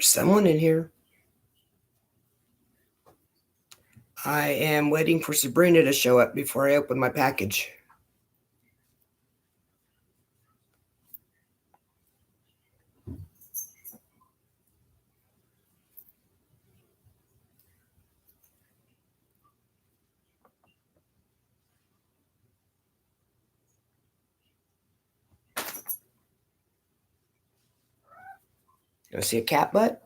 There's someone in here. I am waiting for Sabrina to show up before I open my package. You see a cat butt?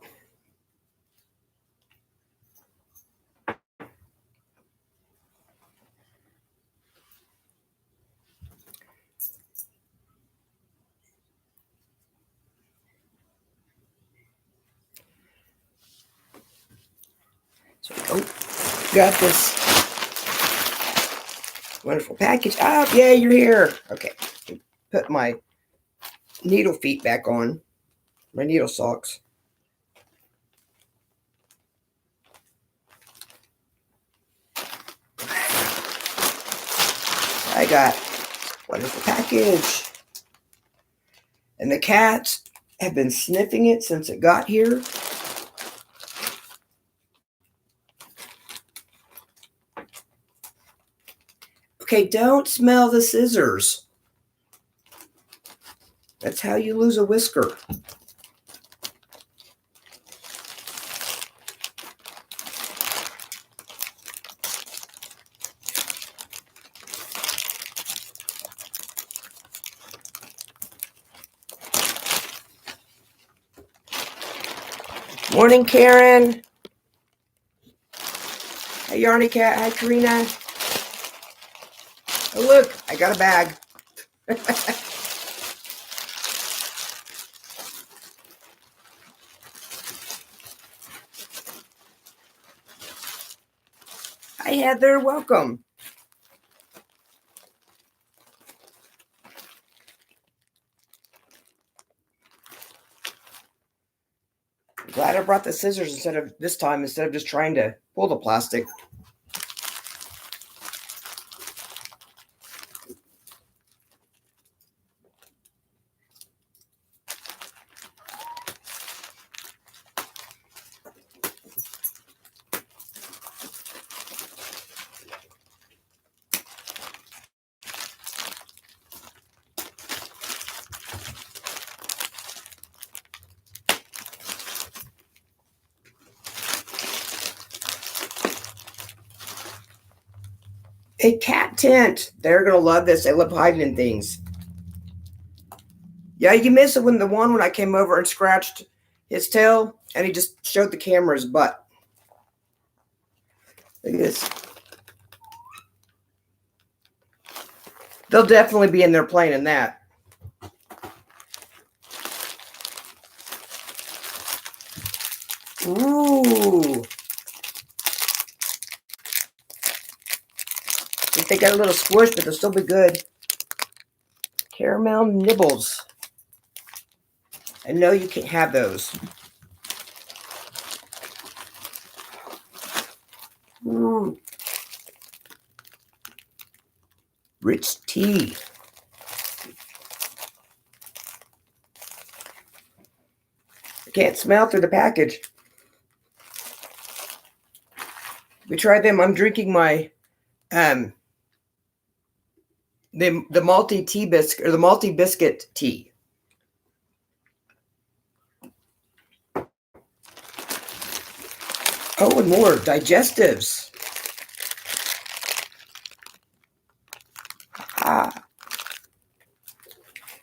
So, got this wonderful package. Oh, yeah, you're here. Okay, put my needle feet back on, my needle socks. I got a wonderful package. And the cats have been sniffing it since it got here. Okay, don't smell the scissors. That's how you lose a whisker. Morning, Karen. Hi, Yarny Cat. Hi, Karina. Oh, look, I got a bag. Hi, Heather. Welcome. I'm glad I brought the scissors instead of just trying to pull the plastic. A cat tent. They're going to love this. They love hiding in things. Yeah, you missed it when I came over and scratched his tail, and he just showed the camera his butt. Look at this. They'll definitely be in there playing in that. Ooh. If they got a little squish, but they'll still be good. Caramel nibbles. I know you can't have those. Ooh. Rich tea. I can't smell through the package. We tried them. I'm drinking my the malty tea biscuit or the malty biscuit tea. Oh, and more digestives.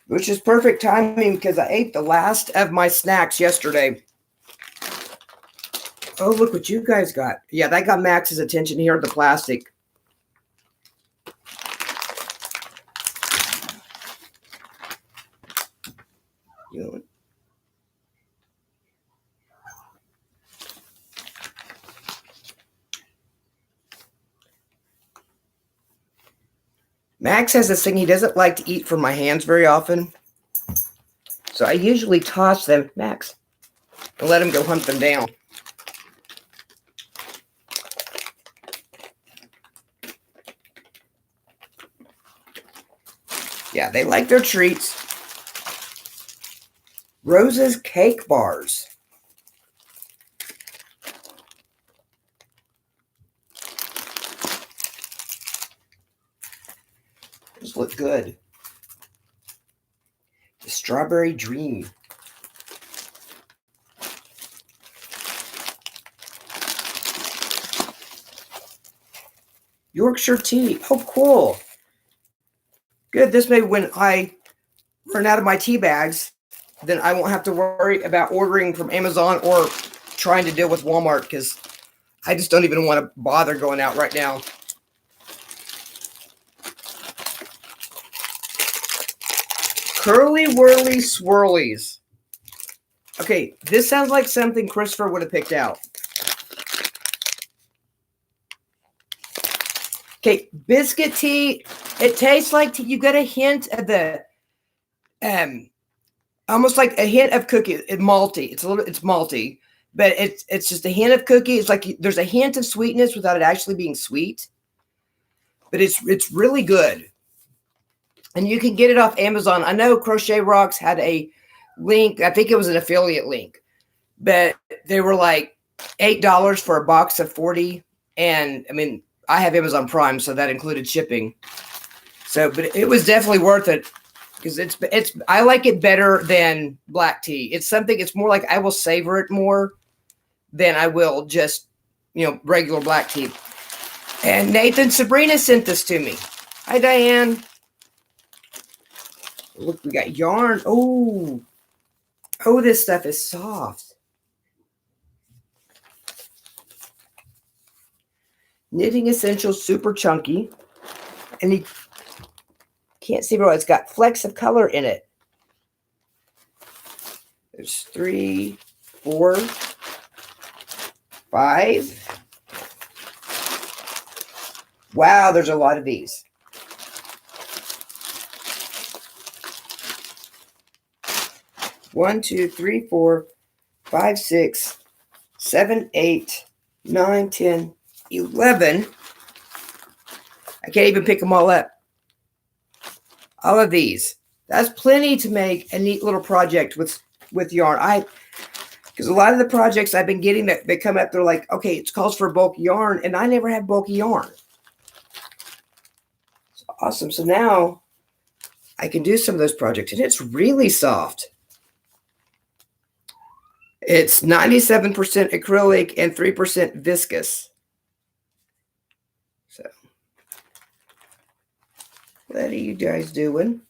Which is perfect timing because I ate the last of my snacks yesterday. Oh, look what you guys got. Yeah, that got Max's attention here, the plastic. Max has this thing he doesn't like to eat from my hands very often. So I usually toss them, Max, and let him go hunt them down. Yeah, they like their treats. Rose's cake bars. look good. The Strawberry Dream. Yorkshire tea. Oh, cool. Good. This may, when I run out of my tea bags, then I won't have to worry about ordering from Amazon or trying to deal with Walmart, because I just don't even want to bother going out right now. Curly Whirly Swirlies. Okay, this sounds like something Christopher would have picked out. Okay, biscuit tea. It tastes like tea. You get a hint of the, almost like a hint of cookie. It's malty. It's malty, but it's just a hint of cookie. It's like there's a hint of sweetness without it actually being sweet. But it's really good, and you can get it off Amazon. I know Crochet Rocks had a link. I think it was an affiliate link, but they were like $8 for a box of 40, and I mean, I have Amazon Prime, so that included shipping. So, but it was definitely worth it, because I like it better than black tea. It's something, it's more like I will savor it more than I will just, regular black tea. And Nathan, Sabrina sent this to me. Hi, Diane. Look, we got yarn. Oh, this stuff is soft. Knitting Essentials, super chunky. And you can't see, but it's got flecks of color in it. There's 3, 4, 5. Wow, there's a lot of these. One, 2, 3, 4, 5, 6, 7, 8, 9, 10, 11. I can't even pick them all up. All of these. That's plenty to make a neat little project with yarn. Because a lot of the projects I've been getting that they come up, they're like, okay, it calls for bulk yarn, and I never have bulky yarn. It's awesome. So now I can do some of those projects, and it's really soft. It's 97% acrylic and 3% viscous. So, what are you guys doing?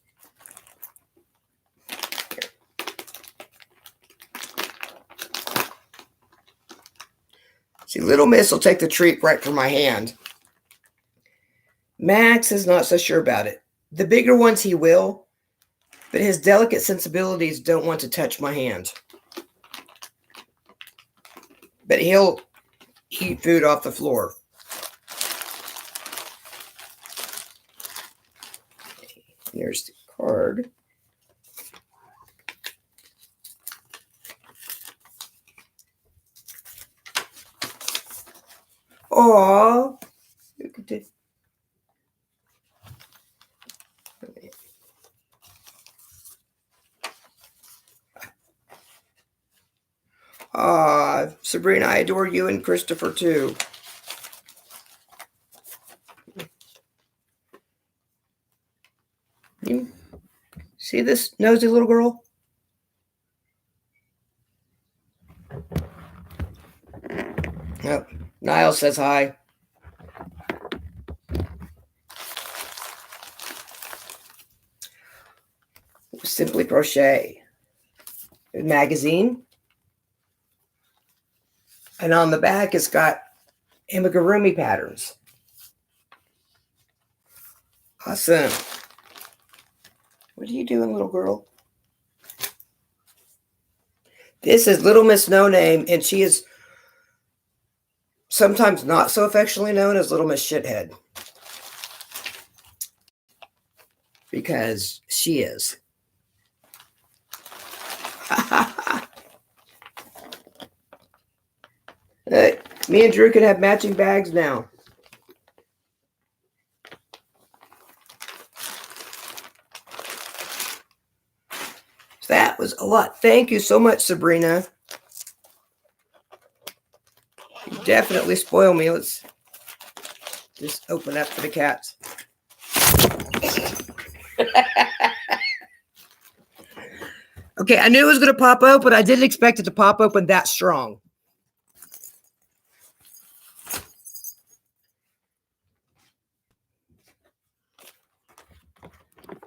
See, Little Miss will take the treat right from my hand. Max is not so sure about it. The bigger ones he will, but his delicate sensibilities don't want to touch my hand. But he'll eat food off the floor. Here's the card. Aw, look at this. Sabrina, I adore you and Christopher too. You see this nosy little girl? Oh, Niall says hi. Simply Crochet magazine. And on the back, it's got amigurumi patterns. Awesome. What are you doing, little girl? This is Little Miss No Name, and she is sometimes not so affectionately known as Little Miss Shithead. Because she is. Me and Drew can have matching bags now. That was a lot. Thank you so much, Sabrina. You definitely spoil me. Let's just open up for the cats. Okay, I knew it was going to pop open. I didn't expect it to pop open that strong.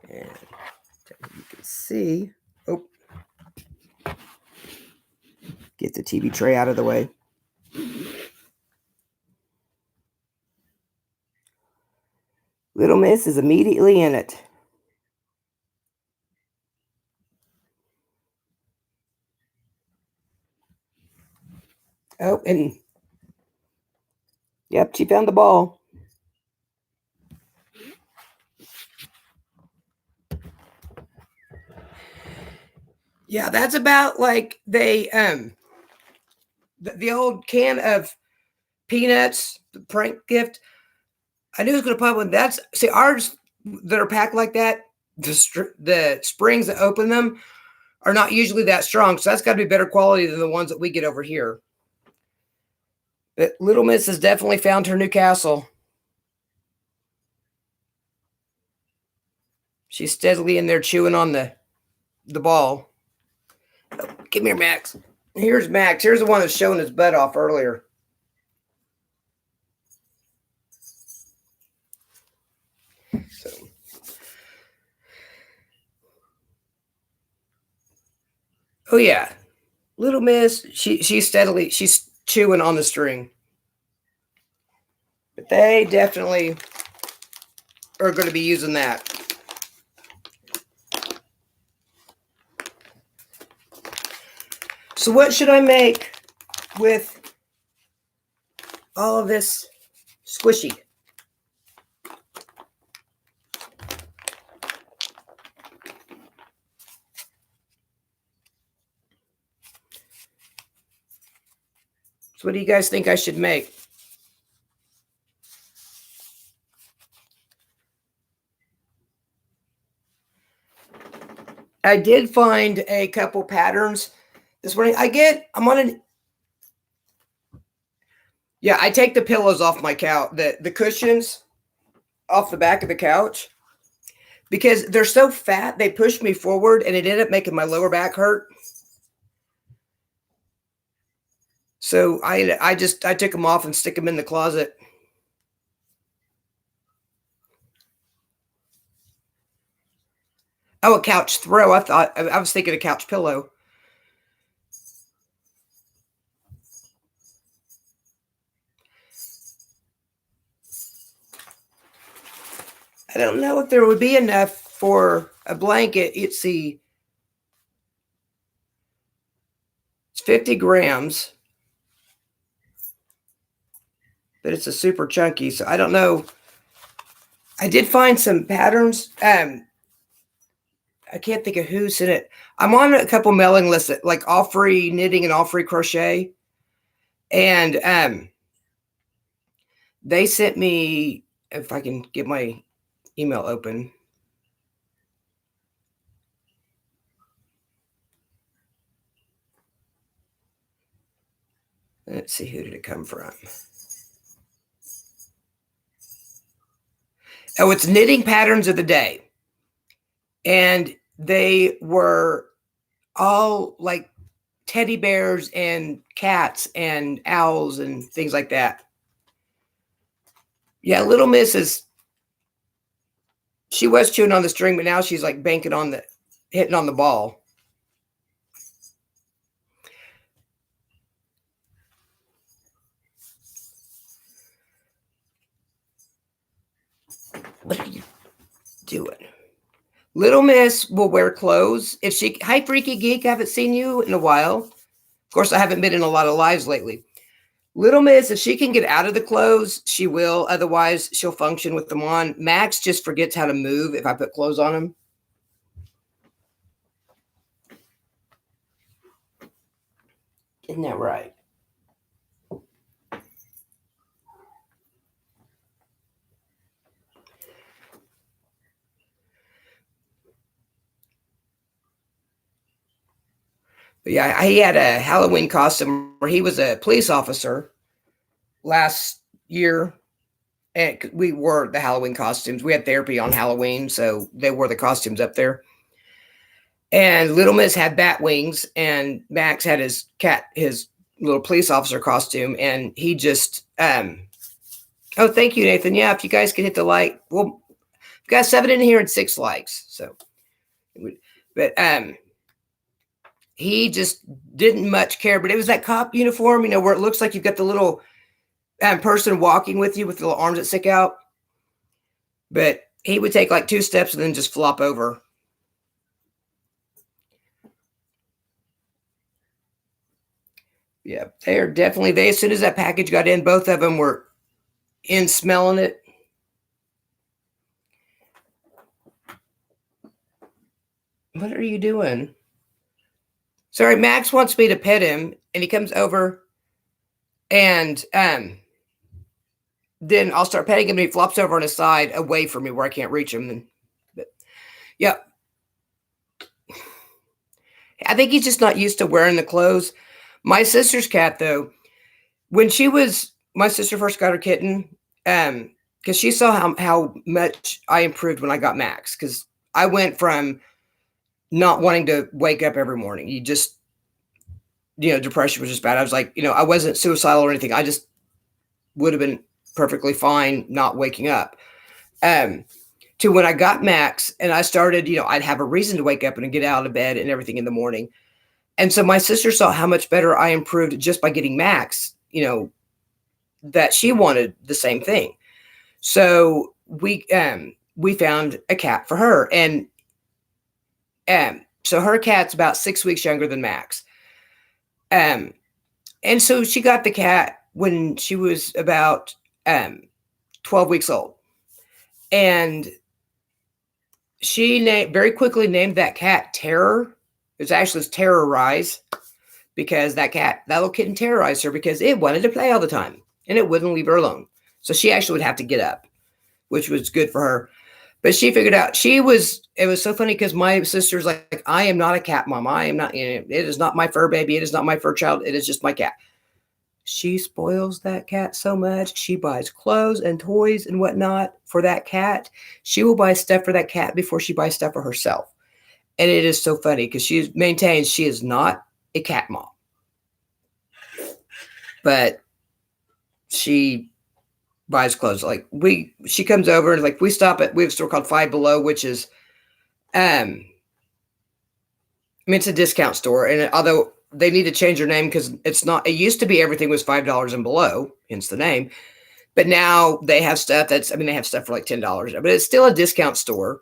And you can see. Oh, get the TV tray out of the way. Little Miss is immediately in it. Oh, and yep, she found the ball. Yeah, that's about like the old can of peanuts, the prank gift. I knew it was going to pop one. That's see ours that are packed like that. The springs that open them are not usually that strong, so that's got to be better quality than the ones that we get over here. But Little Miss has definitely found her new castle. She's steadily in there chewing on the ball. Oh, give me your Max. Here's Max. Here's the one that's showing his butt off earlier. So. Oh yeah, Little Miss. She's chewing on the string. But they definitely are going to be using that. So what should I make with all of this squishy? So what do you guys think I should make? I did find a couple patterns this morning. Yeah, I take the pillows off my couch, the cushions off the back of the couch because they're so fat. They pushed me forward and it ended up making my lower back hurt. So I took them off and stick them in the closet. Oh, a couch throw. I was thinking a couch pillow. I don't know if there would be enough for a blanket. It's 50 grams, but it's a super chunky. So I don't know. I did find some patterns. I can't think of who's in it. I'm on a couple mailing lists like All Free Knitting and All Free Crochet. And they sent me, if I can get my email open. Let's see, who did it come from? Oh, it's Knitting Patterns of the Day. And they were all like teddy bears and cats and owls and things like that. Yeah, Little Miss she was chewing on the string, but now she's like hitting on the ball. What are you doing? Little Miss will wear clothes. Hi, Freaky Geek, I haven't seen you in a while. Of course, I haven't been in a lot of lives lately. Little Miss, if she can get out of the clothes, she will. Otherwise, she'll function with them on. Max just forgets how to move if I put clothes on him. Isn't that right? But yeah, he had a Halloween costume where he was a police officer last year. And we wore the Halloween costumes. We had therapy on Halloween, so they wore the costumes up there. And Little Miss had bat wings, and Max had his little police officer costume, and he just oh, thank you, Nathan. Yeah, if you guys could hit the like, well, we've got 7 in here and 6 likes. So, but he just didn't much care. But it was that cop uniform, where it looks like you've got the little person walking with you with the little arms that stick out. But he would take like 2 steps and then just flop over. Yeah, they are definitely, as soon as that package got in, both of them were in smelling it. What are you doing? Sorry, Max wants me to pet him, and he comes over, and then I'll start petting him, and he flops over on his side away from me where I can't reach him. But yeah, I think he's just not used to wearing the clothes. My sister's cat, though, when my sister first got her kitten, because she saw how much I improved when I got Max, because I went from not wanting to wake up every morning. You just, depression was just bad. I was like, I wasn't suicidal or anything. I just would have been perfectly fine not waking up. To when I got Max and I started, I'd have a reason to wake up and get out of bed and everything in the morning. And so my sister saw how much better I improved just by getting Max, that she wanted the same thing. So we found a cat for her. And so her cat's about 6 weeks younger than Max. And so she got the cat when she was about 12 weeks old. And she very quickly named that cat Terror. It was Terrorize, because that little kitten terrorized her because it wanted to play all the time and it wouldn't leave her alone. So she actually would have to get up, which was good for her. But she figured out it was so funny because my sister's like, I am not a cat mom. I am not, it is not my fur baby. It is not my fur child. It is just my cat. She spoils that cat so much. She buys clothes and toys and whatnot for that cat. She will buy stuff for that cat before she buys stuff for herself. And it is so funny because she maintains she is not a cat mom. But she buys clothes. Like she comes over and we stop we have a store called Five Below, which is, it's a discount store. And although they need to change their name because it used to be everything was $5 and below, hence the name. But now they have stuff they have stuff for like $10, but it's still a discount store.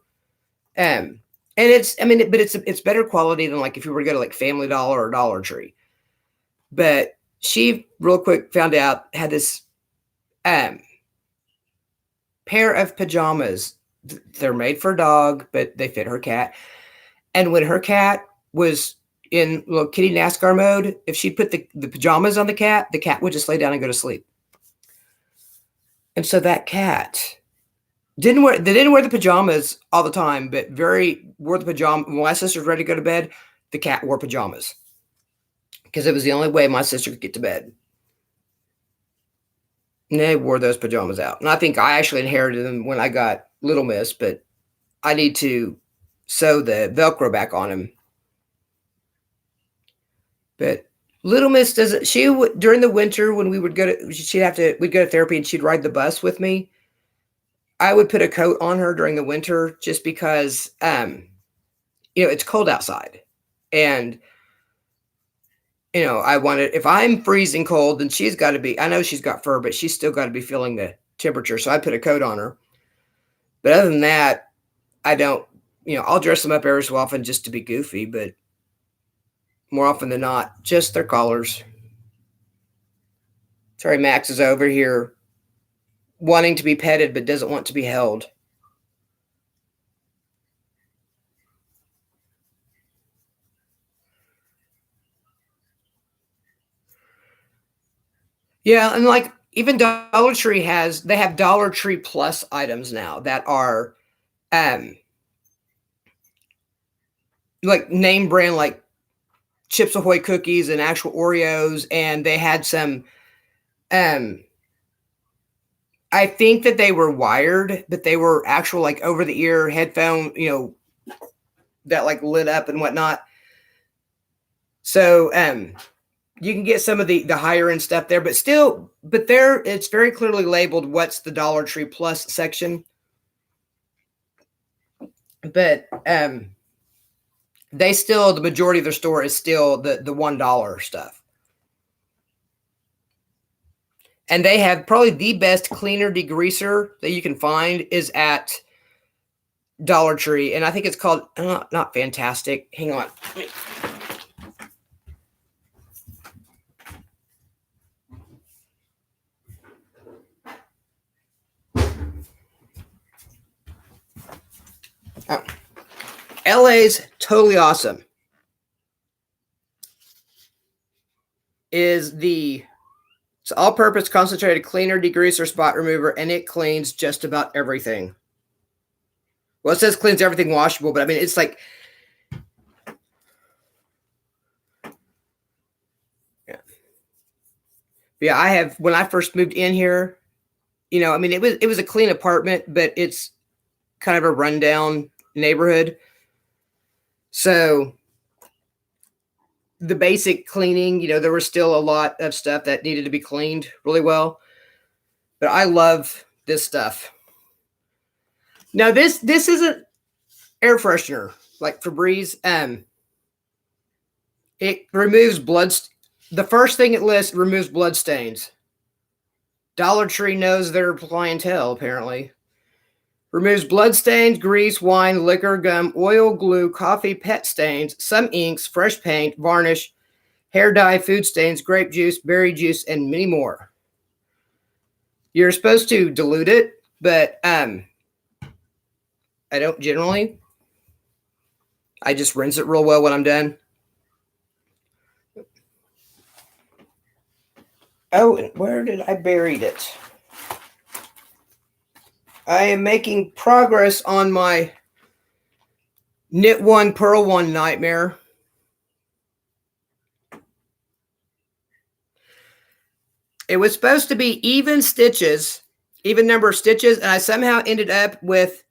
And it's better quality than if you were to go to like Family Dollar or Dollar Tree. But she real quick found out, had this pair of pajamas. They're made for a dog, but they fit her cat. And when her cat was in little kitty NASCAR mode, if she put the pajamas on the cat would just lay down and go to sleep. And so that cat they didn't wear the pajamas all the time, but wore the pajamas. When my sister was ready to go to bed, the cat wore pajamas because it was the only way my sister could get to bed. And they wore those pajamas out. And I think I actually inherited them when I got Little Miss, but I need to sew the Velcro back on him. But Little Miss during the winter when we would we'd go to therapy and she'd ride the bus with me. I would put a coat on her during the winter just because, it's cold outside. And, if I'm freezing cold, then she's got to be, I know she's got fur, but she's still got to be feeling the temperature. So I put a coat on her. But other than that, I don't, I'll dress them up every so often just to be goofy, but more often than not, just their collars. Sorry, Max is over here wanting to be petted but doesn't want to be held. Yeah, and even Dollar Tree they have Dollar Tree Plus items now that are name brand, like Chips Ahoy cookies and actual Oreos, and they had some I think that they were wired, but they were actual like over the ear headphone, that like lit up and whatnot. So you can get some of the higher end stuff there, but there it's very clearly labeled what's the Dollar Tree Plus section. But the majority of their store is still the $1 stuff. And they have probably the best cleaner degreaser that you can find is at Dollar Tree. And I think it's called, not Fantastic. Hang on. Oh. LA's Totally Awesome is it's all-purpose concentrated cleaner degreaser spot remover, and it cleans just about everything. Well, it says cleans everything washable, but I mean, it's like, yeah, I have, when I first moved in here, I mean, it was a clean apartment, but it's kind of a rundown neighborhood. So the basic cleaning, there was still a lot of stuff that needed to be cleaned really well. But I love this stuff. Now, this isn't air freshener like Febreze. It removes the first thing it lists removes blood stains. Dollar Tree knows their clientele, apparently. Removes blood stains, grease, wine, liquor, gum, oil, glue, coffee, pet stains, some inks, fresh paint, varnish, hair dye, food stains, grape juice, berry juice, and many more. You're supposed to dilute it, but I don't generally. I just rinse it real well when I'm done. Oh, and where did I buried it? I am making progress on my knit one, purl one nightmare. It was supposed to be even stitches, even number of stitches, and I somehow ended up with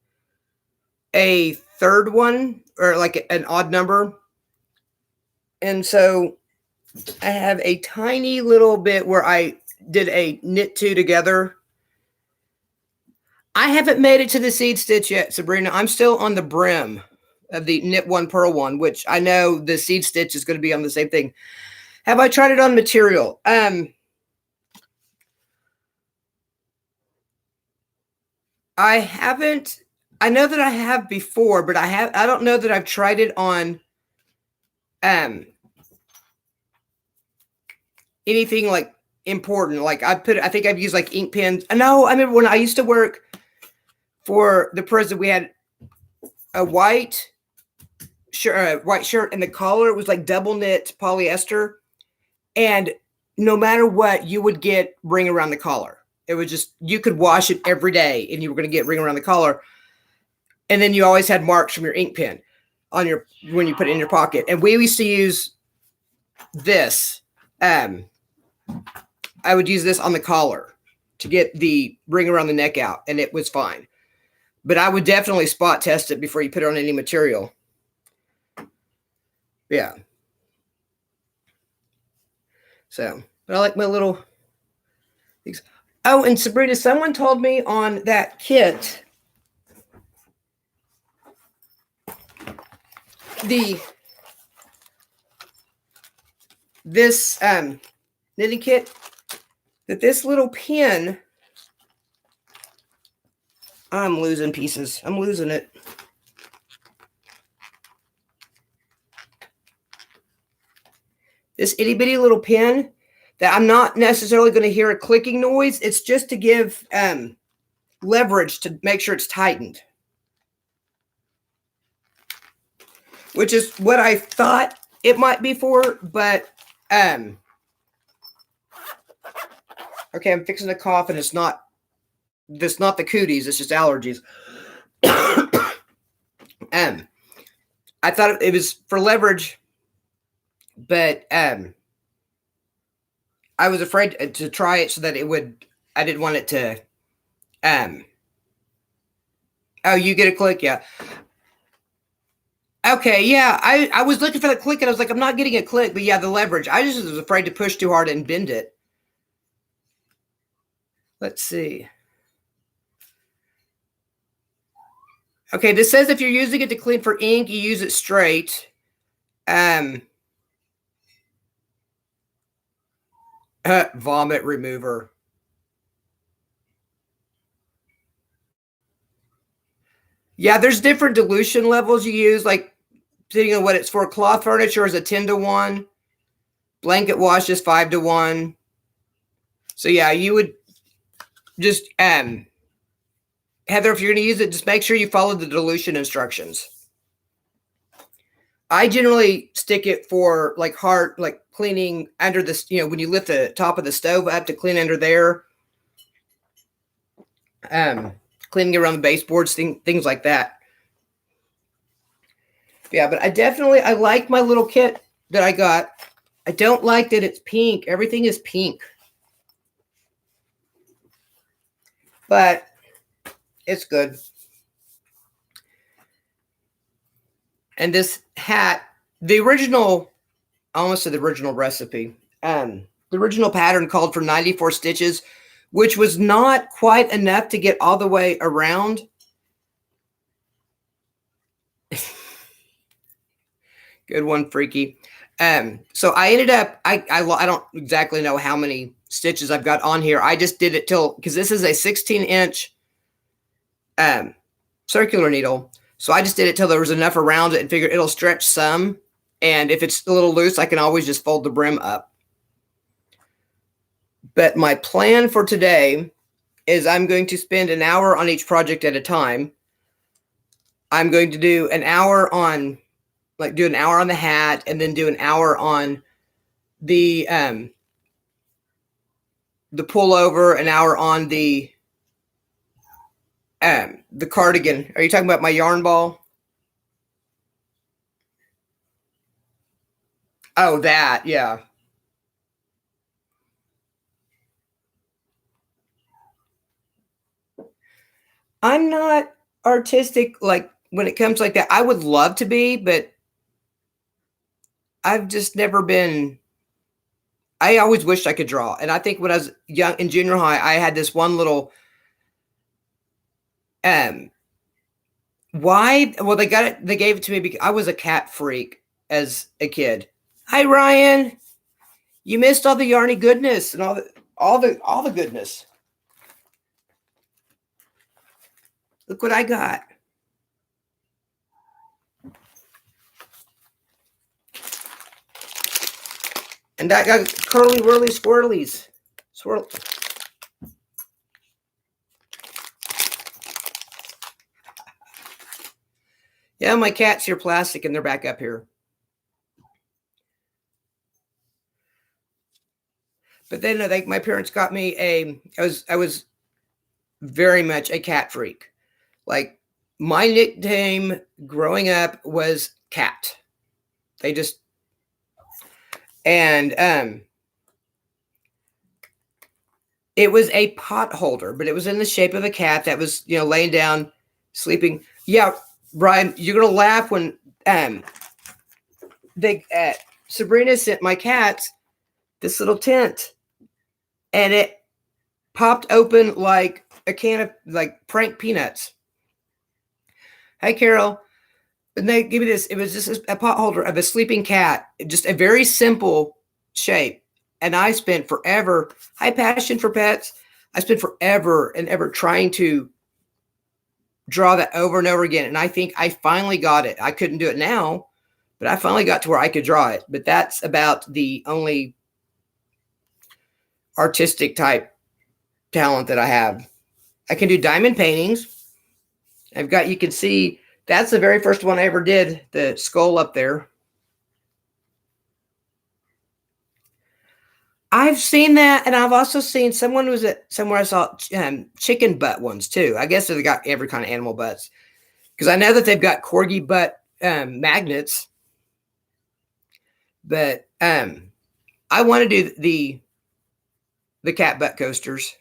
a third one, or like an odd number. And so I have a tiny little bit where I did a knit two together. I haven't made it to the seed stitch yet, Sabrina. I'm still on the brim of the knit one, purl one, which I know the seed stitch is going to be on the same thing. Have I tried it on material? I haven't. I know that I have before, but I don't know that I've tried it on anything like important. Like I think I've used like ink pens. No, I remember when I used to work for the prison, we had a white shirt, and the collar was like double knit polyester, and no matter what, you would get ring around the collar. It was just, you could wash it every day and you were going to get ring around the collar. And then you always had marks from your ink pen on when you put it in your pocket. And we used to use this. I would use this on the collar to get the ring around the neck out, and it was fine. But I would definitely spot test it before you put it on any material. Yeah. So, but I like my little things. Oh, and Sabrina, someone told me on that kit, this knitting kit, that this little pin, I'm losing pieces. I'm losing it. This itty bitty little pin that I'm not necessarily going to hear a clicking noise. It's just to give leverage to make sure it's tightened. Which is what I thought it might be for, but okay, I'm fixing to cough, and it's not the cooties, it's just allergies. I thought it was for leverage, but I was afraid to try it so that I didn't want it to Oh, you get a click, yeah. Okay, yeah. I was looking for the click and I was like, I'm not getting a click, but yeah, the leverage. I just was afraid to push too hard and bend it. Let's see. Okay, this says if you're using it to clean for ink, you use it straight. Vomit remover. Yeah, there's different dilution levels you use, like depending on what it's for. Cloth furniture is a 10-to-1. Blanket wash is 5-to-1. So yeah, you would just Heather, if you're going to use it, just make sure you follow the dilution instructions. I generally stick it for like hard, like cleaning under this, when you lift the top of the stove up to clean under there. Cleaning around the baseboards, things like that. Yeah, but I like my little kit that I got. I don't like that it's pink. Everything is pink. But it's good. And this hat, the original, I almost said the original recipe. The original pattern called for 94 stitches, which was not quite enough to get all the way around. Good one, Freaky. So I ended up, I don't exactly know how many stitches I've got on here. I just did it because this is a 16-inch circular needle. So I just did it till there was enough around it and figured it'll stretch some. And if it's a little loose, I can always just fold the brim up. But my plan for today is I'm going to spend an hour on each project at a time. I'm going to do an hour on, do an hour on the hat, and then do an hour on the pullover, an hour on the cardigan. Are you talking about my yarn ball? Oh, that, yeah. I'm not artistic like when it comes like that. I would love to be, but I've just never been. I always wished I could draw. And I think when I was young in junior high, I had this one little why? Well, they gave it to me because I was a cat freak as a kid. Hi, Ryan. You missed all the yarny goodness and all the goodness. Look what I got. And I got curly whirly squirrelies. Swirl. Yeah, my cats here plastic and they're back up here. But then my parents got me I was very much a cat freak. Like my nickname growing up was Cat. They just, and it was a pot holder, but it was in the shape of a cat that was, laying down, sleeping. Yeah, Brian, you're gonna laugh when Sabrina sent my cats this little tent, and it popped open like a can of prank peanuts. Hi, Carol. And they give me this. It was just a pot holder of a sleeping cat, just a very simple shape. And I spent forever. High passion for pets. I spent forever and ever trying to draw that over and over again. And I think I finally got it. I couldn't do it now, but I finally got to where I could draw it. But that's about the only artistic type talent that I have. I can do diamond paintings. You can see that's the very first one I ever did, the skull up there. I've seen that, and I've also seen someone was at somewhere I saw chicken butt ones too. I guess they've got every kind of animal butts, because I know that they've got corgi butt magnets. But I want to do the cat butt coasters.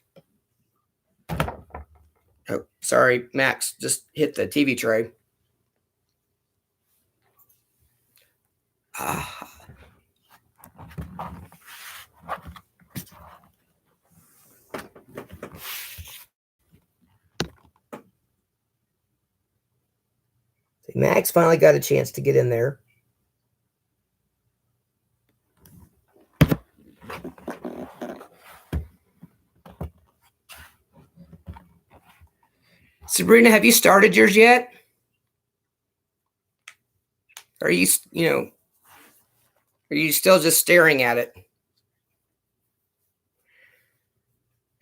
Oh, sorry, Max just hit the TV tray. Ah. Max finally got a chance to get in there. Sabrina, have you started yours yet? Are you, are you still just staring at it?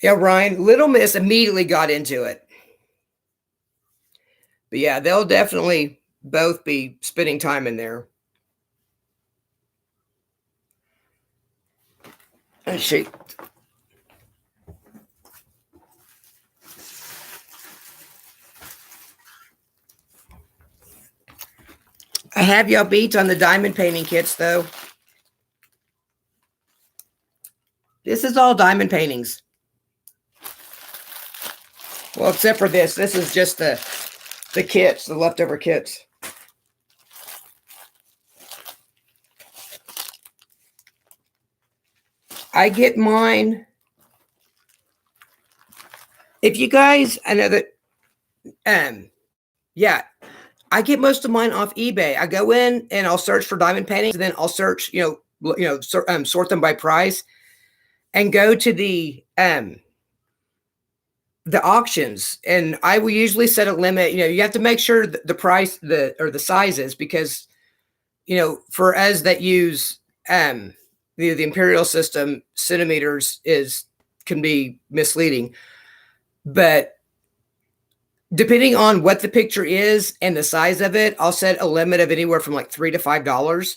Yeah, Ryan, Little Miss immediately got into it. But yeah, they'll definitely both be spending time in there. Let's see. I have y'all beat on the diamond painting kits, though. This is all diamond paintings. Well, except for this. This is just the kits, the leftover kits. I get mine. If you guys, I know that, yeah, I get most of mine off eBay. I go in and I'll search for diamond paintings, and then I'll search, sort them by price, and go to the auctions. And I will usually set a limit. You have to make sure the price, the sizes, because for us that use the imperial system, centimeters can be misleading. But depending on what the picture is and the size of it, I'll set a limit of anywhere from like $3 to $5.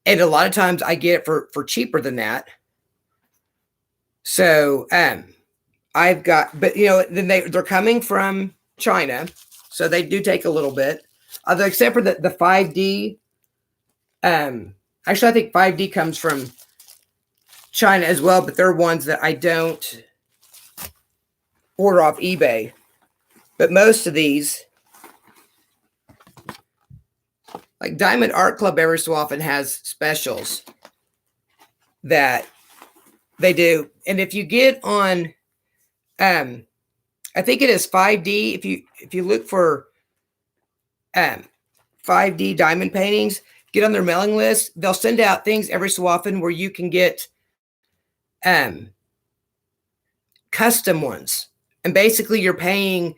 And a lot of times I get it for cheaper than that. So I've got, but then they're coming from China, so they do take a little bit. Except for the 5D. Actually, I think 5D comes from China as well, but they're ones that I don't order off eBay. But most of these, like Diamond Art Club, every so often has specials that they do. And if you get on, I think it is 5D. If you look for 5D diamond paintings, get on their mailing list. They'll send out things every so often where you can get custom ones. And basically you're paying,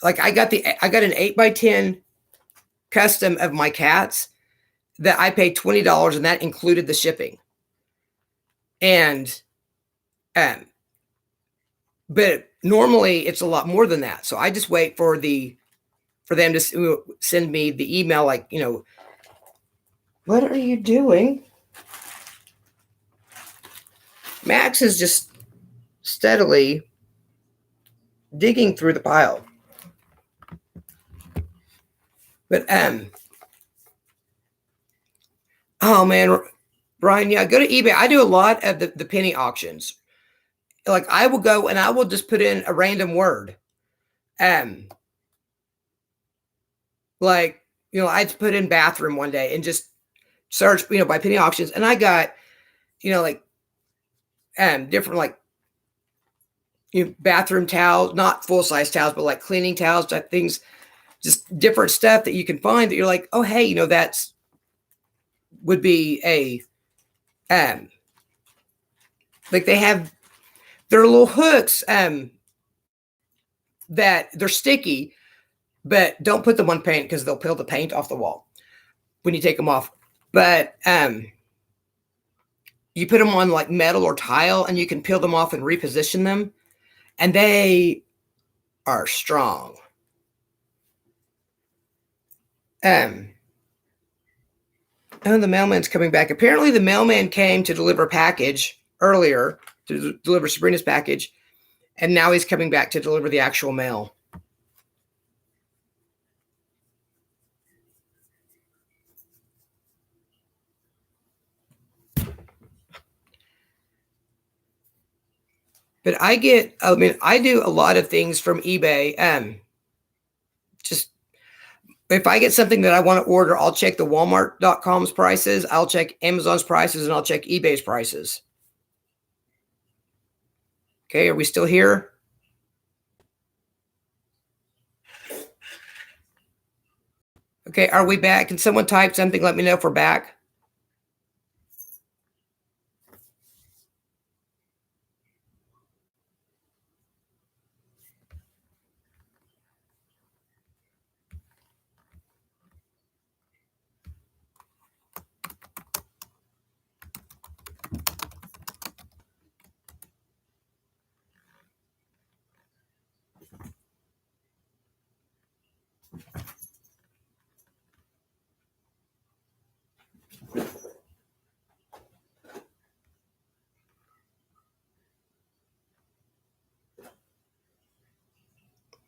like I got an 8x10 custom of my cats that I paid $20, and that included the shipping. And but normally it's a lot more than that. So I just wait for them to send me the email, like, what are you doing? Max is just steadily digging through the pile. But oh man, Brian, yeah, go to eBay. I do a lot of the penny auctions. Like I will go and I will just put in a random word. Like, I put in bathroom one day and just search, by penny auctions, and I got, like different, like, bathroom towels, not full size towels, but like cleaning towels type things, just different stuff that you can find that you're like, oh hey, that's would be a like they have their little hooks that they're sticky, but don't put them on paint because they'll peel the paint off the wall when you take them off. But you put them on like metal or tile, and you can peel them off and reposition them, and they are strong. Oh, the mailman's coming back. Apparently the mailman came to deliver a package earlier, to deliver Sabrina's package, and now he's coming back to deliver the actual mail. But I do a lot of things from eBay. Just if I get something that I want to order, I'll check the Walmart.com's prices, I'll check Amazon's prices, and I'll check eBay's prices. Okay, are we still here? Okay, are we back? Can someone type something? Let me know if we're back.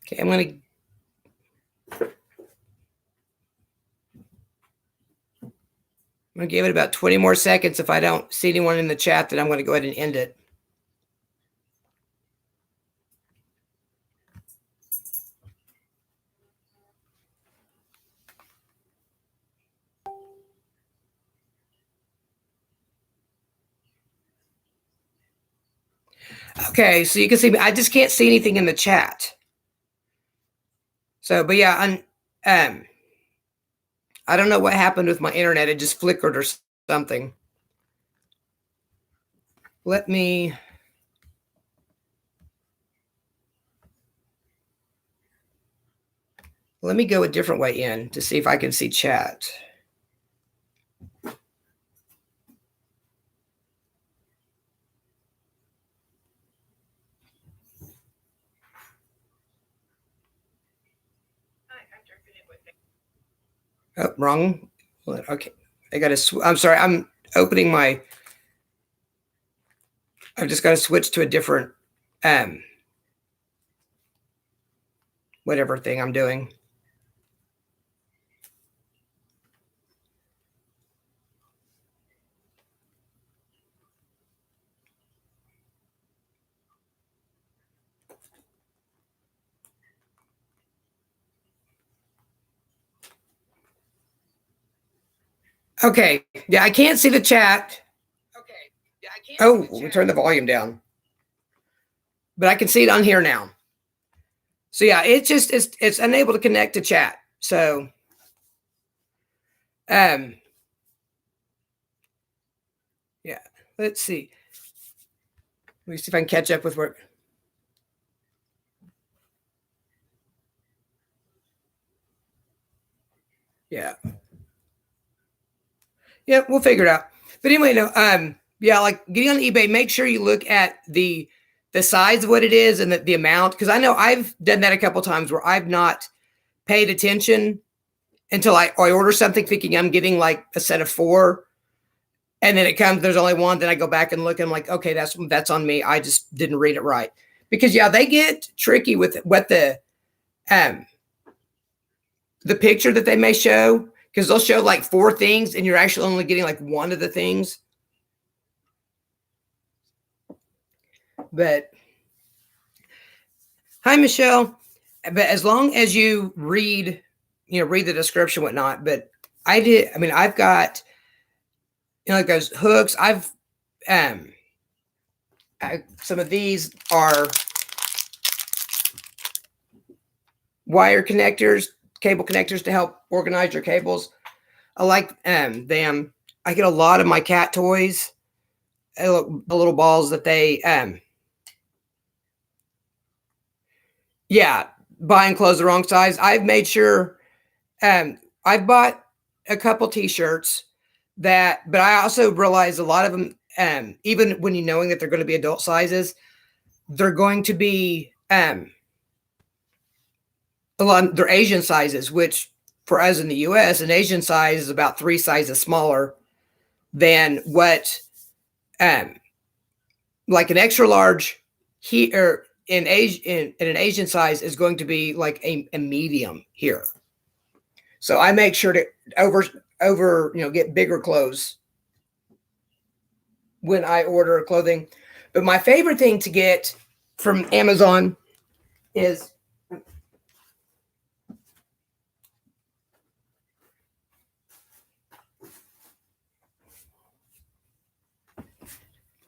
Okay, I'm going to give it about 20 more seconds. If I don't see anyone in the chat, then I'm going to go ahead and end it. Okay, so you can see, I just can't see anything in the chat. So, but yeah, I don't know what happened with my internet. It just flickered or something. Let me go a different way in to see if I can see chat. Oh, wrong. Okay. I got to, I'm sorry. I'm opening my, I've just got to switch to a different, whatever thing I'm doing. Okay. Yeah, I can't see the chat. Okay. Yeah, I can't. Oh, we turn the volume down. But I can see it on here now. So yeah, it's unable to connect to chat. So yeah, let's see. Let me see if I can catch up with work. Yeah. Yeah, we'll figure it out. But anyway, no, yeah, like getting on eBay, make sure you look at the size of what it is and the amount. Because I know I've done that a couple times where I've not paid attention until I order something thinking I'm getting like a set of 4. And then it comes, there's only one. Then I go back and look and I'm like, okay, that's on me. I just didn't read it right. Because yeah, they get tricky with what the picture that they may show, because they'll show like 4 things and you're actually only getting like one of the things. But hi, Michelle. But as long as you read the description, whatnot. But I've got, like those hooks. Some of these are wire connectors, cable connectors to help organize your cables. I like them. I get a lot of my cat toys, the little balls that they yeah, buying clothes the wrong size. I've made sure I've bought a couple t-shirts but I also realize a lot of them, even when knowing that they're going to be adult sizes, they're going to be a lot, they're Asian sizes, which for us in the US, an Asian size is about 3 sizes smaller than what like an extra large here in an Asian size is going to be like a medium here. So I make sure to over get bigger clothes when I order clothing. But my favorite thing to get from Amazon is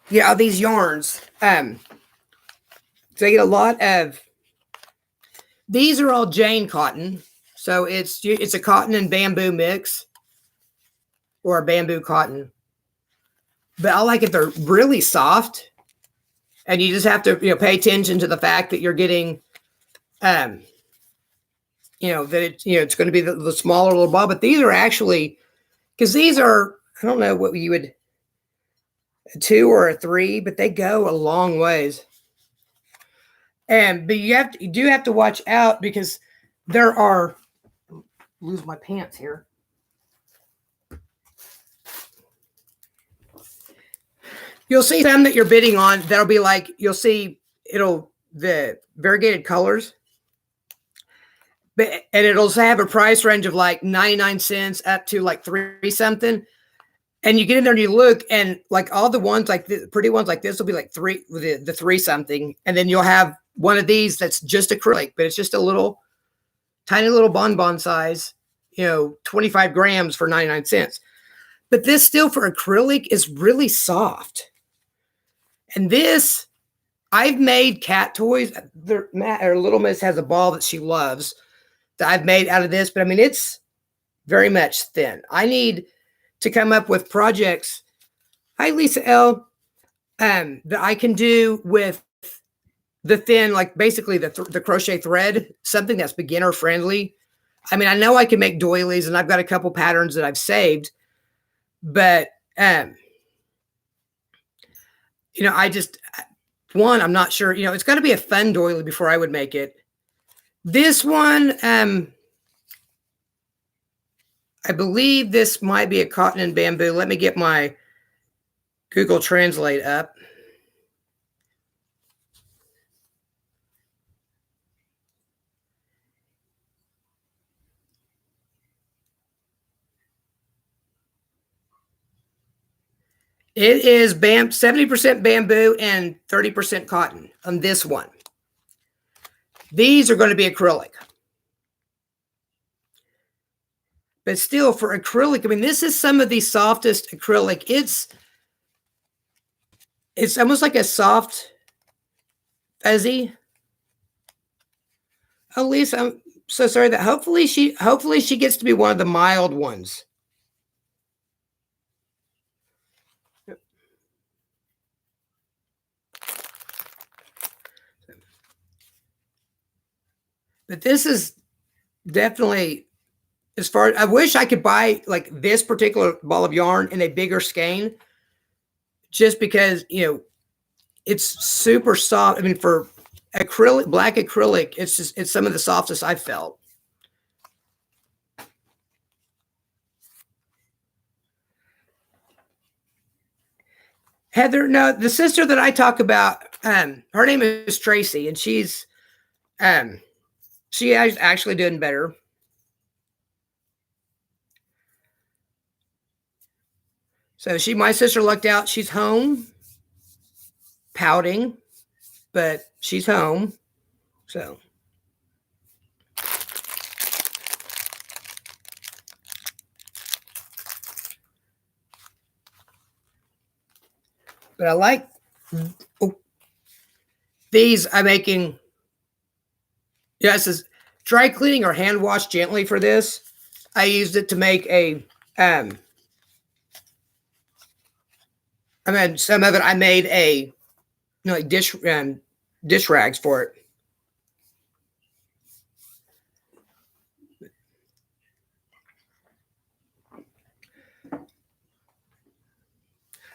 yeah, these yarns. So I get a lot of these are all Jane cotton. So it's a cotton and bamboo mix or a bamboo cotton. But I like it. They're really soft. And you just have to, pay attention to the fact that you're getting, that it's going to be the smaller little ball. But these are actually, because these are, I don't know what you would, a 2 or a 3, but they go a long ways. But you do have to watch out because there are, lose my pants here. You'll see some that you're bidding on that'll be like, you'll see the variegated colors, and it'll have a price range of like 99 cents up to like 3 something. And you get in there and you look, and like all the ones like the pretty ones like this will be like the 3 something. And then you'll have one of these that's just acrylic, but it's just a little tiny little bonbon size, 25 grams for 99 cents. But this still for acrylic is really soft. And this, I've made cat toys. Little Miss has a ball that she loves that I've made out of this, but I mean, it's very much thin. I need to come up with projects. Hi, Lisa L. That I can do with the thin, like basically the crochet thread, something that's beginner friendly. I mean, I know I can make doilies, and I've got a couple patterns that I've saved, but I'm not sure, it's got to be a fun doily before I would make it. This one, I believe this might be a cotton and bamboo. Let me get my Google Translate up. It is 70% bamboo and 30% cotton on this one. These are going to be acrylic. But still, for acrylic, I mean, this is some of the softest acrylic. It's almost like a soft, fuzzy. Oh, Lisa, I'm so sorry that hopefully she gets to be one of the mild ones. But this is definitely, as far, I wish I could buy like this particular ball of yarn in a bigger skein, just because, it's super soft. I mean, for acrylic, black acrylic, it's some of the softest I've felt. Heather, no, the sister that I talk about, her name is Tracy, and she is actually doing better. So my sister lucked out. She's home, pouting, but she's home. So. But I like these. I'm making, it says dry cleaning or hand wash gently for this. I used it to make a, I mean, some of it, I made a, like dish rags for it.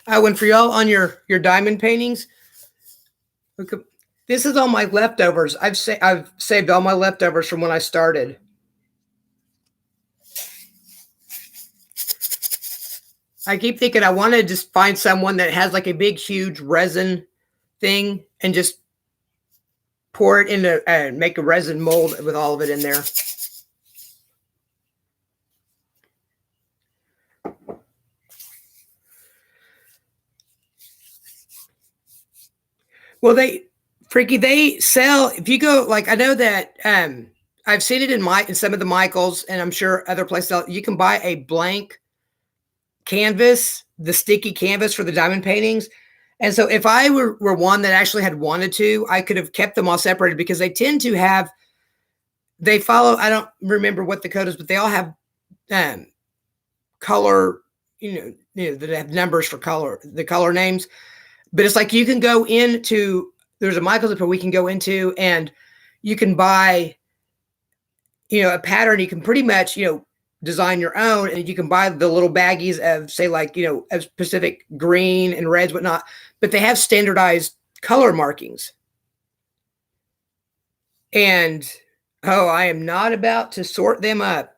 And for y'all on your diamond paintings, look, this is all my leftovers. I've saved all my leftovers from when I started. I keep thinking I want to just find someone that has like a big, huge resin thing and just pour it into and make a resin mold with all of it in there. Well, Freaky, they sell, if you go, like, I know that I've seen it in some of the Michaels, and I'm sure other places, you can buy a blank canvas, the sticky canvas for the diamond paintings. And so if I were one that actually had wanted to, I could have kept them all separated, because they tend to have, they follow, I don't remember what the code is, but they all have color, that have numbers for color, the color names. But it's like you can go into, there's a Michaels where we can go into, and you can buy, a pattern. You can pretty much, design your own, and you can buy the little baggies of, say, like, a specific green and reds, whatnot, but they have standardized color markings. And, oh, I am not about to sort them up.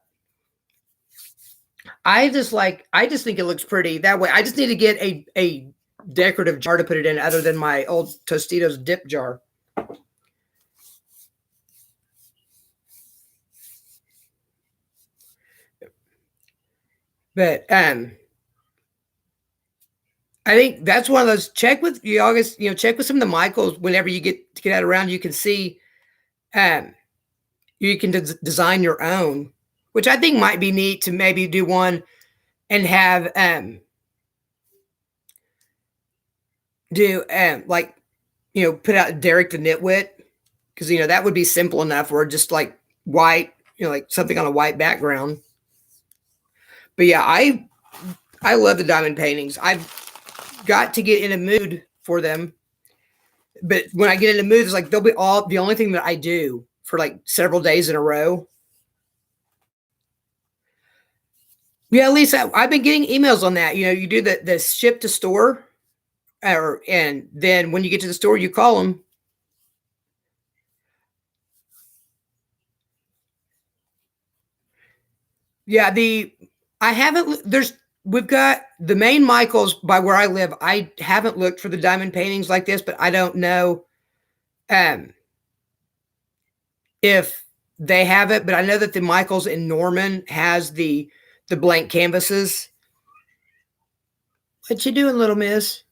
I just think it looks pretty that way. I just need to get a decorative jar to put it in, other than my old Tostitos dip jar. But I think that's one of those, check with check with some of the Michaels whenever you get out around. You can see, you can design your own, which I think might be neat to maybe do one and have like, put out Derek the Nitwit, because that would be simple enough, or just like white, like something on a white background. But yeah, I love the diamond paintings. I've got to get in a mood for them. But when I get in a mood, it's like they'll be the only thing that I do for like several days in a row. Yeah, Lisa, I've been getting emails on that. You do the ship to store, and then when you get to the store, you call them. Yeah, we've got the main Michaels by where I live. I haven't looked for the diamond paintings like this, but I don't know if they have it. But I know that the Michaels in Norman has the blank canvases. What you doing, little miss?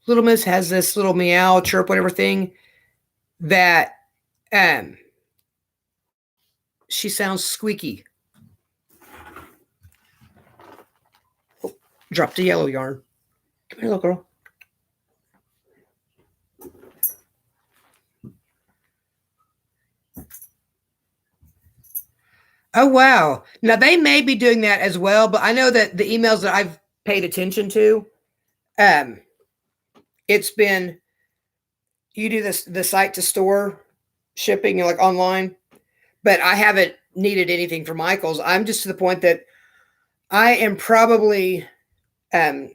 Little miss has this little meow, chirp, whatever thing that she sounds squeaky. Oh, dropped the yellow yarn. Come here, little girl. Oh, wow. Now, they may be doing that as well, but I know that the emails that I've paid attention to, it's been, you do the site to store shipping, like online, but I haven't needed anything for Michaels. I'm just to the point that I am probably, our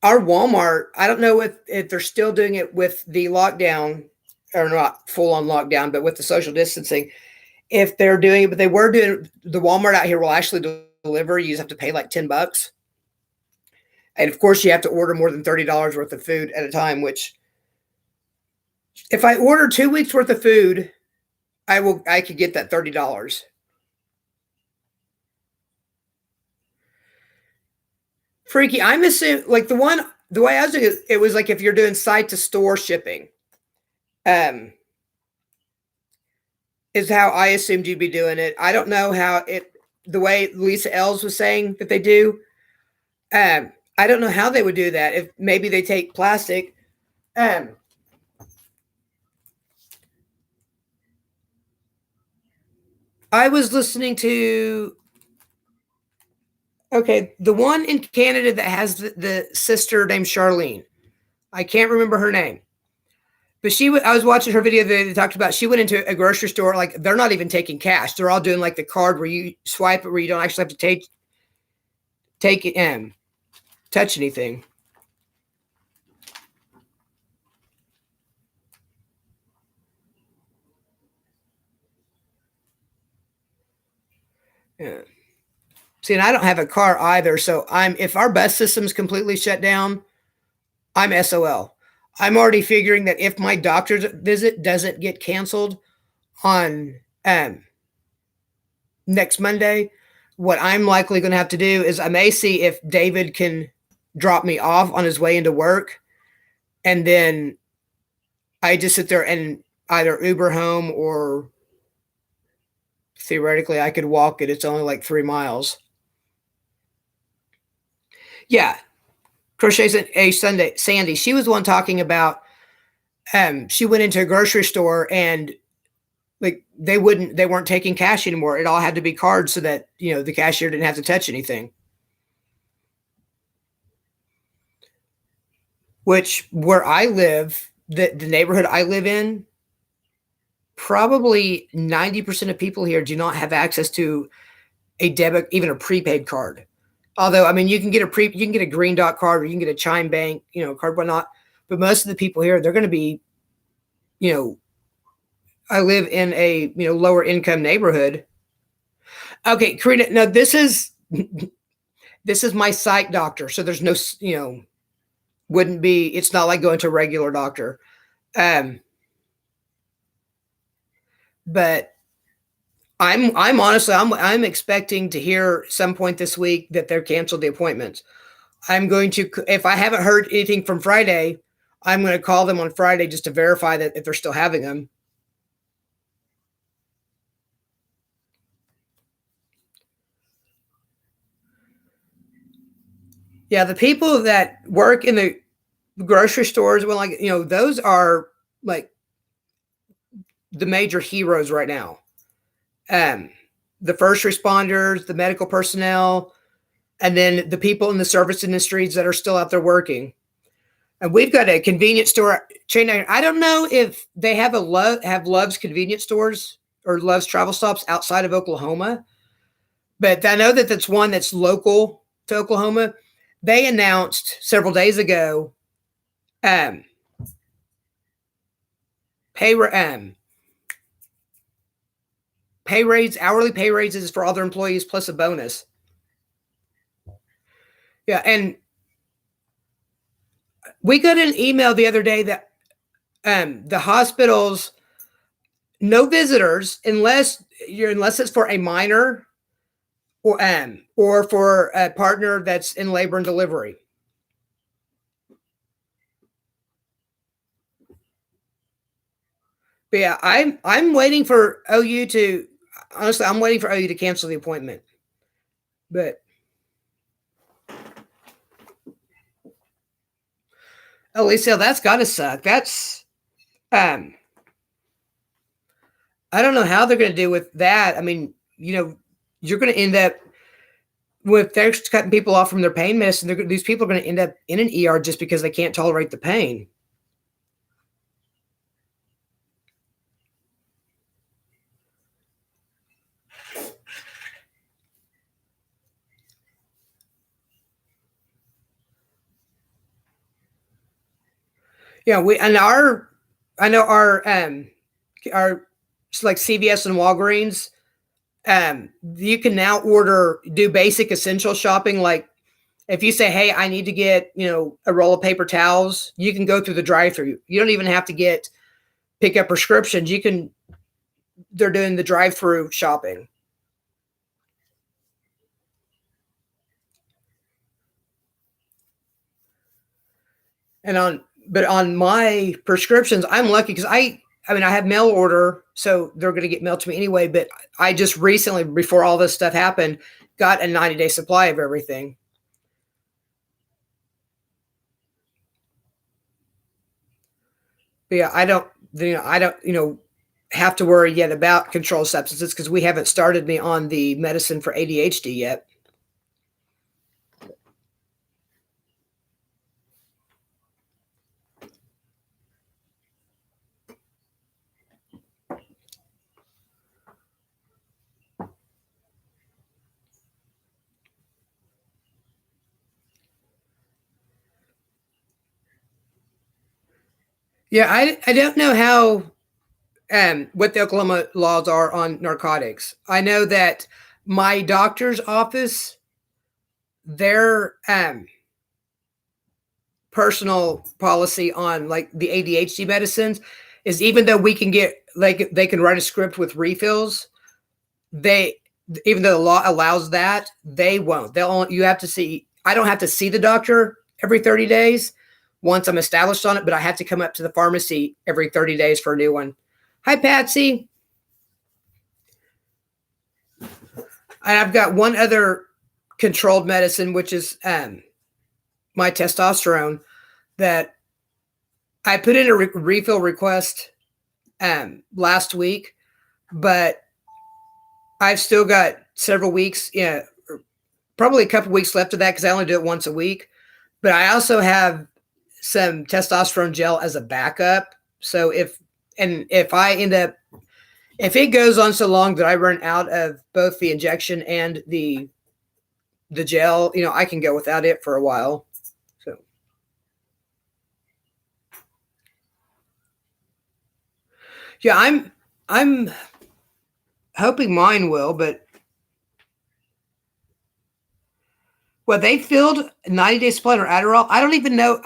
Walmart, I don't know if they're still doing it with the lockdown, or not full on lockdown, but with the social distancing. If they're doing it, but they were doing, the Walmart out here will actually deliver. You just have to pay like $10. And of course you have to order more than $30 worth of food at a time, which if I order 2 weeks worth of food, I could get that $30. Freaky, I'm assuming, like, the way I was doing it was like if you're doing site to store shipping, is how I assumed you'd be doing it. I don't know how the way Lisa Els was saying that they do. I don't know how they would do that. If maybe they take plastic. I was listening to, okay, the one in Canada that has the sister named Charlene. I can't remember her name. But I was watching her video that they talked about, she went into a grocery store, like they're not even taking cash. They're all doing like the card where you swipe it, where you don't actually have to take it and touch anything. Yeah. See, and I don't have a car either. So if our bus system's completely shut down, I'm SOL. I'm already figuring that if my doctor's visit doesn't get canceled on next Monday, what I'm likely going to have to do is I may see if David can drop me off on his way into work. And then I just sit there and either Uber home, or theoretically I could walk it. It's only like 3 miles. Yeah. Crochet's a Sunday. Sandy, she was the one talking about, she went into a grocery store and like they weren't taking cash anymore. It all had to be cards so that, the cashier didn't have to touch anything. Which where I live, the neighborhood I live in, probably 90% of people here do not have access to a debit, even a prepaid card. Although, I mean, you can get a Green Dot card, or you can get a Chime Bank, card, whatnot. But most of the people here, they're going to be, I live in a lower income neighborhood. Okay, Karina, no, this is my psych doctor, so there's no, wouldn't be. It's not like going to a regular doctor. But I'm honestly I'm expecting to hear some point this week that they're canceled the appointments. I'm going to, if I haven't heard anything from Friday, I'm going to call them on Friday just to verify that if they're still having them. Yeah, the people that work in the grocery stores, well, like, those are like the major heroes right now. The first responders, the medical personnel, and then the people in the service industries that are still out there working. And we've got a convenience store chain. I don't know if they have Love's convenience stores or Love's travel stops outside of Oklahoma, but I know that that's one that's local to Oklahoma. They announced several days ago pay hourly pay raises for all their employees plus a bonus. Yeah, and we got an email the other day that the hospitals, no visitors unless it's for a minor or for a partner that's in labor and delivery. But yeah, I'm waiting for OU to honestly, I'm waiting for OU to cancel the appointment. But Alicia, that's gotta suck. That's I don't know how they're gonna do with that. I mean, you're gonna end up with they're cutting people off from their pain medicine. These people are gonna end up in an ER just because they can't tolerate the pain. Yeah, I know our like CVS and Walgreens, you can now do basic essential shopping. Like if you say, hey, I need to get, a roll of paper towels, you can go through the drive-through. You don't even have to pick up prescriptions. They're doing the drive-through shopping. But on my prescriptions, I'm lucky because I have mail order, so they're going to get mailed to me anyway. But I just recently, before all this stuff happened, got a 90-day supply of everything. But yeah, I don't have to worry yet about controlled substances because we haven't started me on the medicine for ADHD yet. Yeah, I don't know how what the Oklahoma laws are on narcotics. I know that my doctor's office, their personal policy on like the ADHD medicines is even though we can get like they can write a script with refills, they even though the law allows that, they won't. You have to see. I don't have to see the doctor every 30 days, once I'm established on it, but I have to come up to the pharmacy every 30 days for a new one. Hi, Patsy. And I've got one other controlled medicine, which is my testosterone, that I put in a refill request last week, but I've still got several weeks, probably a couple weeks left of that because I only do it once a week. But I also have some testosterone gel as a backup. So if it goes on so long that I run out of both the injection and the gel, I can go without it for a while. So yeah, I'm hoping mine will, but they filled 90-day supply or Adderall. I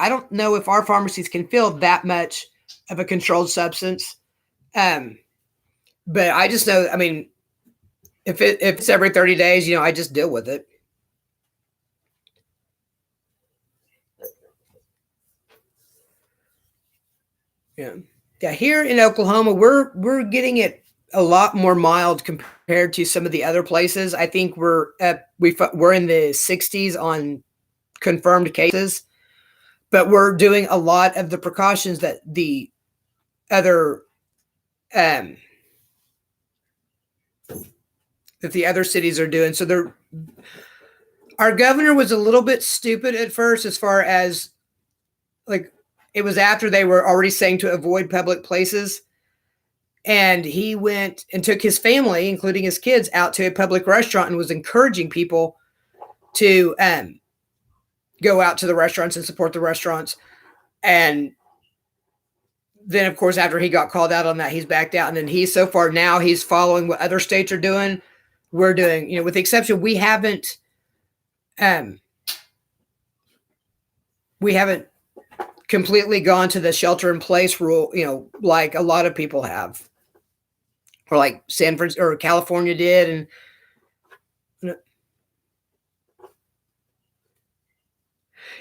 don't know if our pharmacies can fill that much of a controlled substance. But I just know, if it's every 30 days, I just deal with it. Yeah. Yeah. Here in Oklahoma, we're getting it a lot more mild compared to some of the other places. I think we're in the 60s on confirmed cases, but we're doing a lot of the precautions that the other cities are doing. So our governor was a little bit stupid at first, as far as it was after they were already saying to avoid public places. And he went and took his family, including his kids, out to a public restaurant and was encouraging people to go out to the restaurants and support the restaurants. And then, of course, after he got called out on that, he's backed out. And then so far now he's following what other states are doing. We're doing, with the exception, we haven't completely gone to the shelter in place rule, like a lot of people have, or like San Francisco or California did. And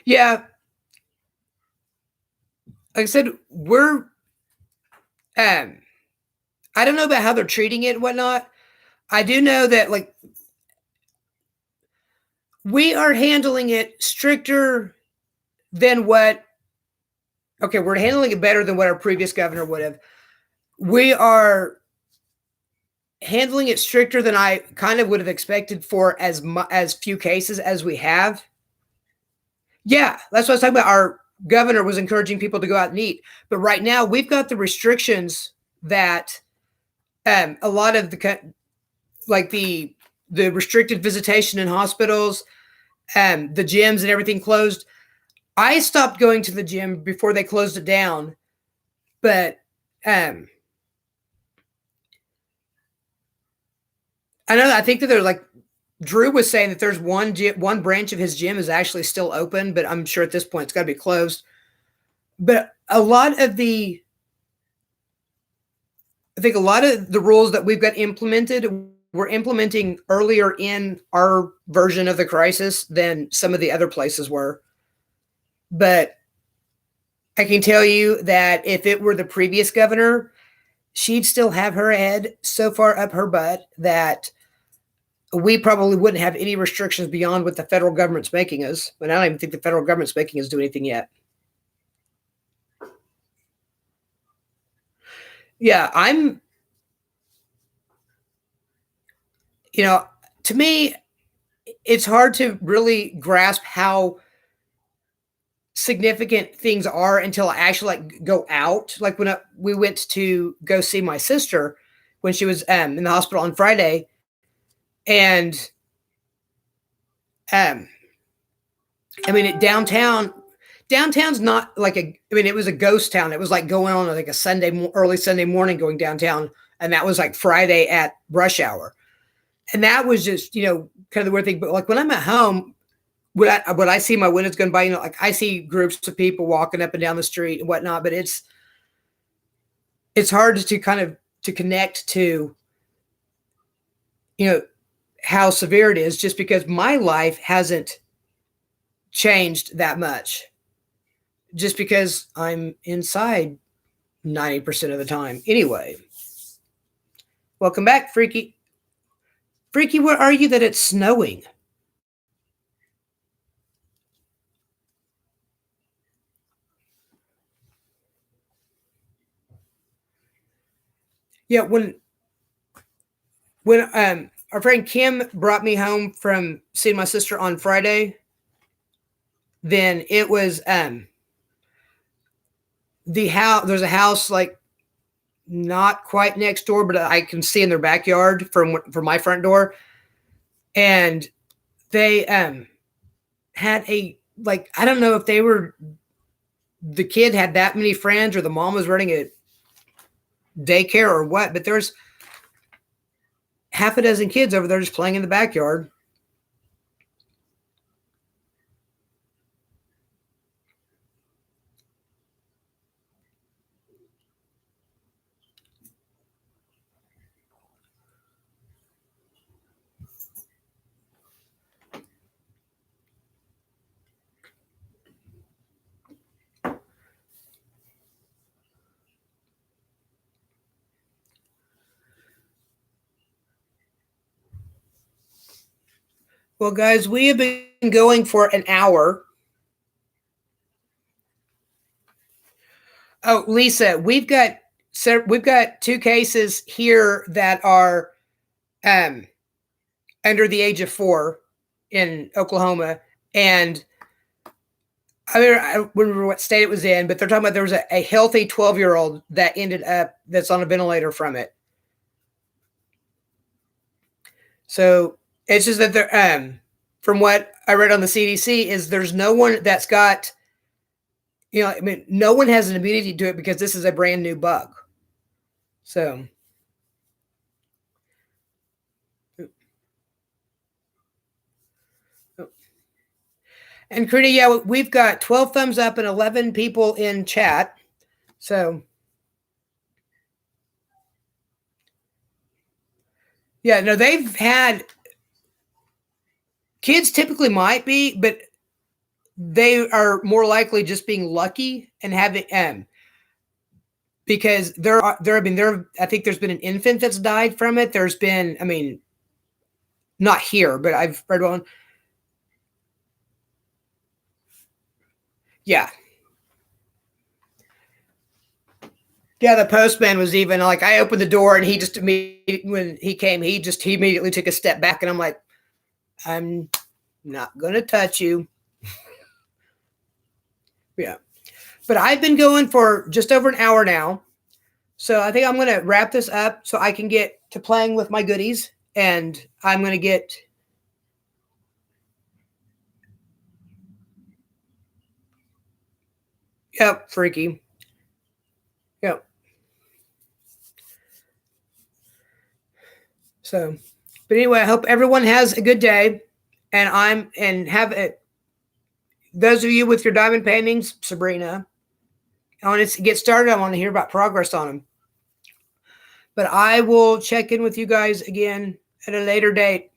yeah, like I said, I don't know about how they're treating it and whatnot. I do know that we are handling it stricter than we're handling it better than what our previous governor would have. We are handling it stricter than I kind of would have expected for as few cases as we have. Yeah, that's what I was talking about. Our governor was encouraging people to go out and eat. But right now we've got the restrictions that a lot of the restricted visitation in hospitals, the gyms and everything closed. I stopped going to the gym before they closed it down, but I think that there's Drew was saying that there's one branch of his gym is actually still open, but I'm sure at this point it's got to be closed. But a lot of the rules that we've got implemented, we're implementing earlier in our version of the crisis than some of the other places were. But I can tell you that if it were the previous governor, she'd still have her head so far up her butt that we probably wouldn't have any restrictions beyond what the federal government's making us. But I don't even think the federal government's making us do anything yet. Yeah, to me, it's hard to really grasp how significant things are until I actually go out. Like when we went to go see my sister when she was in the hospital on Friday, and downtown's not it was a ghost town. It was like going on like a early Sunday morning going downtown, and that was like Friday at rush hour. And that was just, kind of the weird thing. But when I'm at home, when I see my windows going by, I see groups of people walking up and down the street and whatnot, but it's hard to kind of to connect to, how severe it is, just because my life hasn't changed that much. just because I'm inside 90% of the time. Anyway, welcome back, Freaky. Freaky, where are you that it's snowing? Yeah, when our friend Kim brought me home from seeing my sister on Friday, then it was the house. There's a house like not quite next door, but I can see in their backyard from my front door, and they had a, like, I don't know if they were, the kid had that many friends or the mom was running a daycare or what, but there's half a dozen kids over there just playing in the backyard. Well, guys, we have been going for an hour. Oh, Lisa, we've got two cases here that are under the age of 4 in Oklahoma, and I don't remember what state it was in, but they're talking about there was a healthy 12-year-old that ended up that's on a ventilator from it. So it's just that they're from what I read on the CDC is there's no one that's got, I mean, no one has an immunity to it because this is a brand new bug. So and Kriti, yeah, we've got 12 thumbs up and 11 people in chat. So yeah, no, they've had kids typically might be, but they are more likely just being lucky and having because I think there's been an infant that's died from it. There's been, I mean, not here, but I've read one. Yeah. Yeah, the postman was even like, I opened the door and he just immediately, when he came, he immediately took a step back, and I'm like, I'm not going to touch you. Yeah. But I've been going for just over an hour now. So I think I'm going to wrap this up so I can get to playing with my goodies, and I'm going to get. Yep, freaky. Yep. So, but anyway, I hope everyone has a good day, and have it. Those of you with your diamond paintings, Sabrina, I want to get started. I want to hear about progress on them. But I will check in with you guys again at a later date.